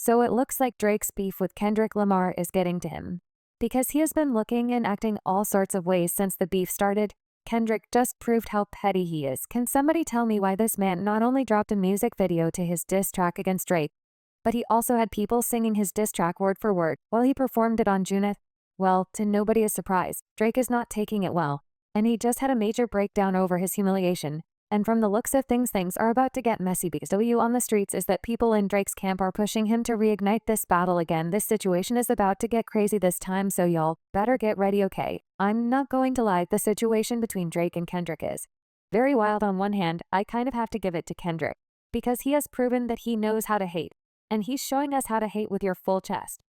So it looks like Drake's beef with Kendrick Lamar is getting to him. Because he has been looking and acting all sorts of ways since the beef started, Kendrick just proved how petty he is. Can somebody tell me why this man not only dropped a music video to his diss track against Drake, but he also had people singing his diss track word for word while he performed it on Juneth? Well, to nobody's surprise, Drake is not taking it well, and he just had a major breakdown over his humiliation. And from the looks of things are about to get messy because W on the streets is that people in Drake's camp are pushing him to reignite this battle again. This situation is about to get crazy this time, so y'all better get ready, okay? I'm not going to lie, the situation between Drake and Kendrick is very wild. On one hand, I kind of have to give it to Kendrick, because he has proven that he knows how to hate, and he's showing us how to hate with your full chest.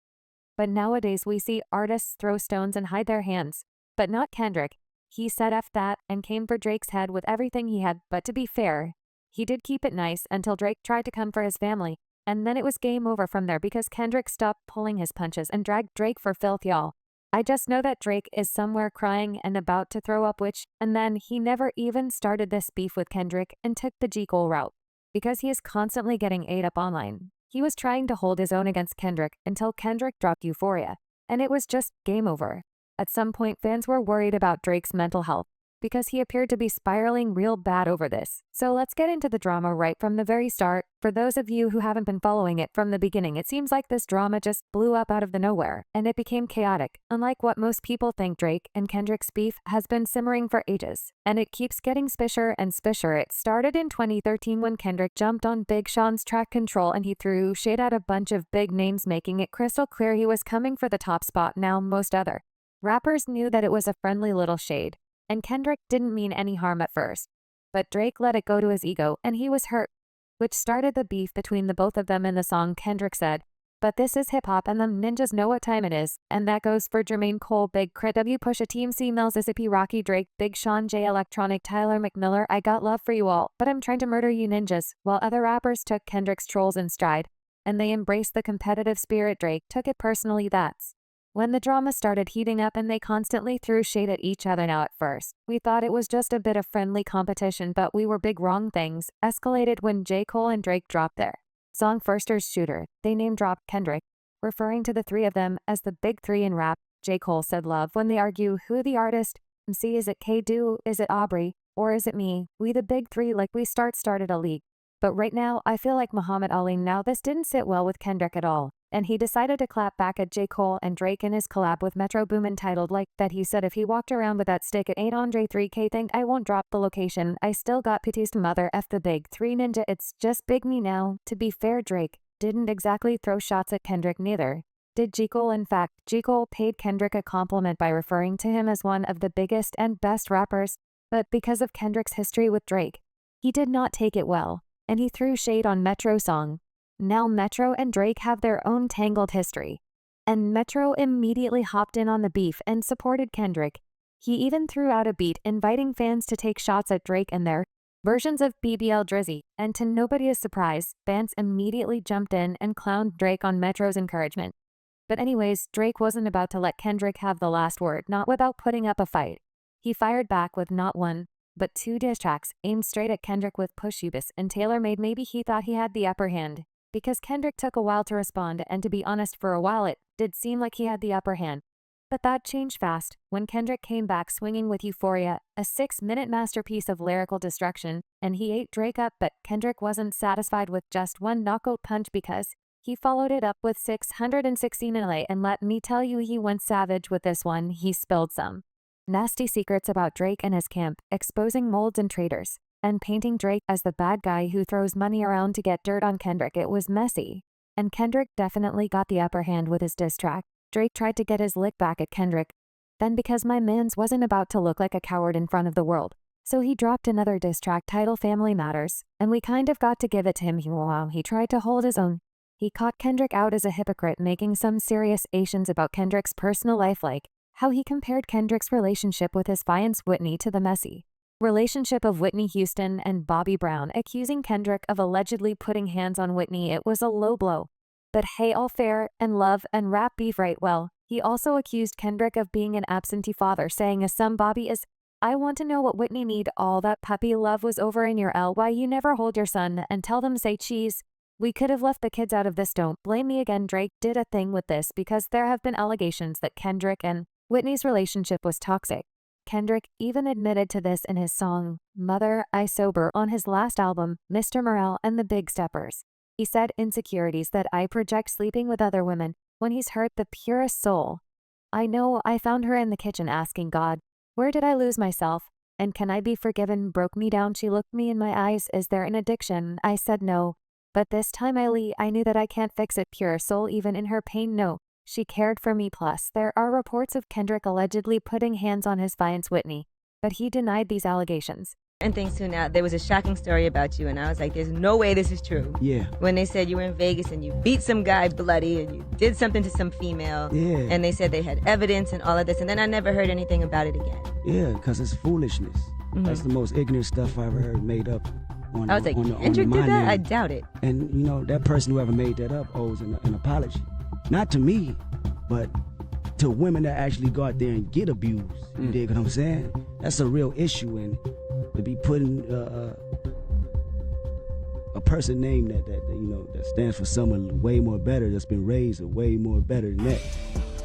But nowadays we see artists throw stones and hide their hands, but not Kendrick. He said F that and came for Drake's head with everything he had, but to be fair, he did keep it nice until Drake tried to come for his family, and then it was game over from there because Kendrick stopped pulling his punches and dragged Drake for filth, y'all. I just know that Drake is somewhere crying and about to throw up, and then he never even started this beef with Kendrick and took the J. Cole route, because he is constantly getting ate up online. He was trying to hold his own against Kendrick until Kendrick dropped Euphoria, and it was just game over. At some point, fans were worried about Drake's mental health because he appeared to be spiraling real bad over this. So let's get into the drama right from the very start. For those of you who haven't been following it from the beginning, it seems like this drama just blew up out of the nowhere, and it became chaotic, unlike what most people think. Drake and Kendrick's beef has been simmering for ages, and it keeps getting spisher and spisher. It started in 2013 when Kendrick jumped on Big Sean's track Control and he threw shade at a bunch of big names, making it crystal clear he was coming for the top spot. Now most other rappers knew that it was a friendly little shade, and Kendrick didn't mean any harm at first. But Drake let it go to his ego, and he was hurt, which started the beef between the both of them. In the song, Kendrick said, "But this is hip-hop and them ninjas know what time it is," and that goes for Jermaine Cole, Big Crit, W, Pusha T, MC, Mississippi, Rocky, Drake, Big Sean, J Electronic, Tyler McMiller. "I got love for you all, but I'm trying to murder you ninjas," while other rappers took Kendrick's trolls in stride, and they embraced the competitive spirit. Drake took it personally. That's when the drama started heating up, and they constantly threw shade at each other. Now at first, we thought it was just a bit of friendly competition, but we were big wrong. Things escalated when J. Cole and Drake dropped their song Firster's Shooter. They name-dropped Kendrick, referring to the three of them as the big three in rap. J. Cole said, "Love when they argue who the artist, MC, is it K-Do, is it Aubrey, or is it me? We the big three, like we started a league." But right now, I feel like Muhammad Ali. Now this didn't sit well with Kendrick at all, and he decided to clap back at J. Cole and Drake in his collab with Metro Boomin entitled Like That. He said if he walked around with that stick at 8 Andre 3K think I won't drop the location. I still got PT's mother F the big three ninja. It's just big me now. To be fair, Drake didn't exactly throw shots at Kendrick, neither did J. Cole. In fact, J. Cole paid Kendrick a compliment by referring to him as one of the biggest and best rappers, but because of Kendrick's history with Drake, he did not take it well, and he threw shade on Metro's song. Now Metro and Drake have their own tangled history, and Metro immediately hopped in on the beef and supported Kendrick. He even threw out a beat inviting fans to take shots at Drake and their versions of BBL Drizzy, and to nobody's surprise, fans immediately jumped in and clowned Drake on Metro's encouragement. But anyways, Drake wasn't about to let Kendrick have the last word, not without putting up a fight. He fired back with not one, but two diss tracks aimed straight at Kendrick with Push Ubis and Taylor Made. Maybe he thought he had the upper hand, because Kendrick took a while to respond, and to be honest, for a while it did seem like he had the upper hand. But that changed fast when Kendrick came back swinging with Euphoria, a 6-minute masterpiece of lyrical destruction, and he ate Drake up. But Kendrick wasn't satisfied with just one knockout punch, because he followed it up with 616 LA, and let me tell you, he went savage with this one. He spilled some nasty secrets about Drake and his camp, exposing molds and traitors, and painting Drake as the bad guy who throws money around to get dirt on Kendrick. It was messy, and Kendrick definitely got the upper hand with his diss track. Drake tried to get his lick back at Kendrick, then because my mans wasn't about to look like a coward in front of the world, so he dropped another diss track titled Family Matters, and we kind of got to give it to him. While he tried to hold his own, he caught Kendrick out as a hypocrite, making some serious accusations about Kendrick's personal life, like how he compared Kendrick's relationship with his fiancée Whitney to the messy relationship of Whitney Houston and Bobby Brown, accusing Kendrick of allegedly putting hands on Whitney. It was a low blow, but hey, all fair and love and rap beef, right? Well, he also accused Kendrick of being an absentee father, saying as some Bobby is, "I want to know what Whitney need. All that puppy love was over in your L. Why you never hold your son and tell them say cheese." We could have left the kids out of this. Don't blame me again. Drake did a thing with this because there have been allegations that Kendrick and Whitney's relationship was toxic. Kendrick even admitted to this in his song, Mother, I Sober, on his last album, Mr. Morale and the Big Steppers. He said insecurities that I project sleeping with other women when he's hurt the purest soul. I know I found her in the kitchen asking God, where did I lose myself? And can I be forgiven? Broke me down. She looked me in my eyes. Is there an addiction? I said no. But this time I knew that I can't fix it. Pure soul even in her pain. No. She cared for me. Plus, there are reports of Kendrick allegedly putting hands on his fiancée Whitney, but he denied these allegations. And things too. Now, there was a shocking story about you, and I was like, there's no way this is true. Yeah. When they said you were in Vegas and you beat some guy bloody and you did something to some female. Yeah. And they said they had evidence and all of this, and then I never heard anything about it again. Yeah, because it's foolishness. That's the most ignorant stuff I ever heard made up. I was like, Kendrick did that? I doubt it. And, you know, that person, whoever made that up, owes an apology. Not to me, but to women that actually go out there and get abused. You dig what I'm saying? That's a real issue, and to be putting a person name that you know that stands for someone way more better, that's been raised way more better than that.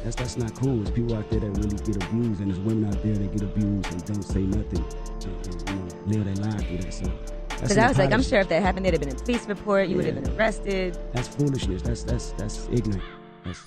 That's not cool. There's people out there that really get abused, and there's women out there that get abused and don't say nothing, and you know, live their life through that. So. Because I was like, I'm sure if that happened, there'd have been a police report. You would have been arrested. That's foolishness. That's ignorant.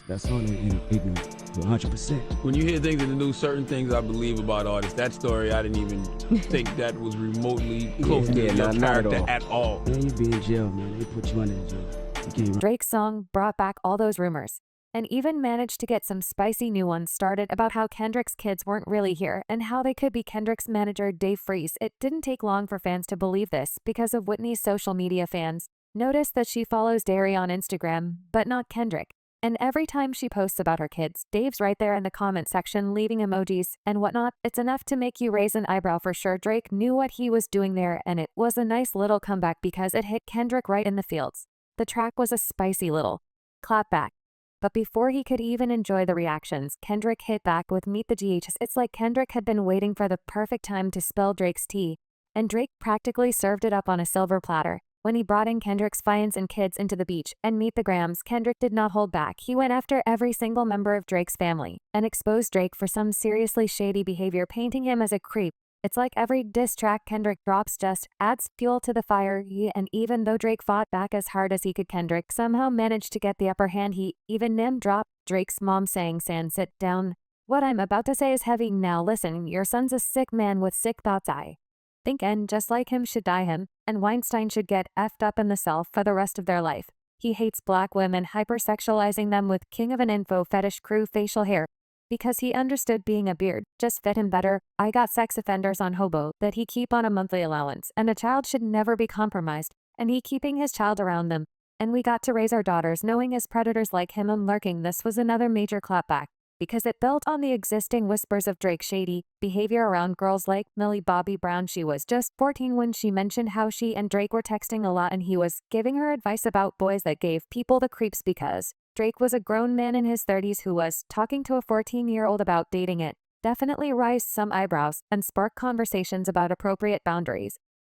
That's all ignorant, 100%. When you hear things in the news, certain things I believe about artists. That story, I didn't even think that was remotely close to your character at all. Man, you be in jail, man. They put you under the jail. Drake's song brought back all those rumors, and even managed to get some spicy new ones started about how Kendrick's kids weren't really here and how they could be Kendrick's manager Dave Freese. It didn't take long for fans to believe this because of Whitney's social media fans. Notice that she follows Derry on Instagram, but not Kendrick. And every time she posts about her kids, Dave's right there in the comment section leaving emojis and whatnot. It's enough to make you raise an eyebrow for sure. Drake knew what he was doing there, and it was a nice little comeback because it hit Kendrick right in the feels. The track was a spicy little clapback. But before he could even enjoy the reactions, Kendrick hit back with Meet the GHs. It's like Kendrick had been waiting for the perfect time to spill Drake's tea, and Drake practically served it up on a silver platter. When he brought in Kendrick's fiancée and kids into the beach and Meet the Grams, Kendrick did not hold back. He went after every single member of Drake's family and exposed Drake for some seriously shady behavior, painting him as a creep. It's like every diss track Kendrick drops just adds fuel to the fire, and even though Drake fought back as hard as he could, Kendrick somehow managed to get the upper hand. He even name-dropped Drake's mom, saying, "San, sit down. What I'm about to say is heavy. Now listen, your son's a sick man with sick thoughts. I think and just like him should die him, and Weinstein should get effed up in the cell for the rest of their life. He hates black women, hypersexualizing them with king of an info fetish crew facial hair, because he understood being a beard just fit him better. I got sex offenders on hobo that he keep on a monthly allowance, and a child should never be compromised, and he keeping his child around them. And we got to raise our daughters knowing as predators like him and lurking." This was another major clapback, because it built on the existing whispers of Drake's shady behavior around girls like Millie Bobby Brown. She was just 14 when she mentioned how she and Drake were texting a lot and he was giving her advice about boys that gave people the creeps, because Drake was a grown man in his 30s who was talking to a 14-year-old about dating. It definitely raised some eyebrows and sparked conversations about appropriate boundaries.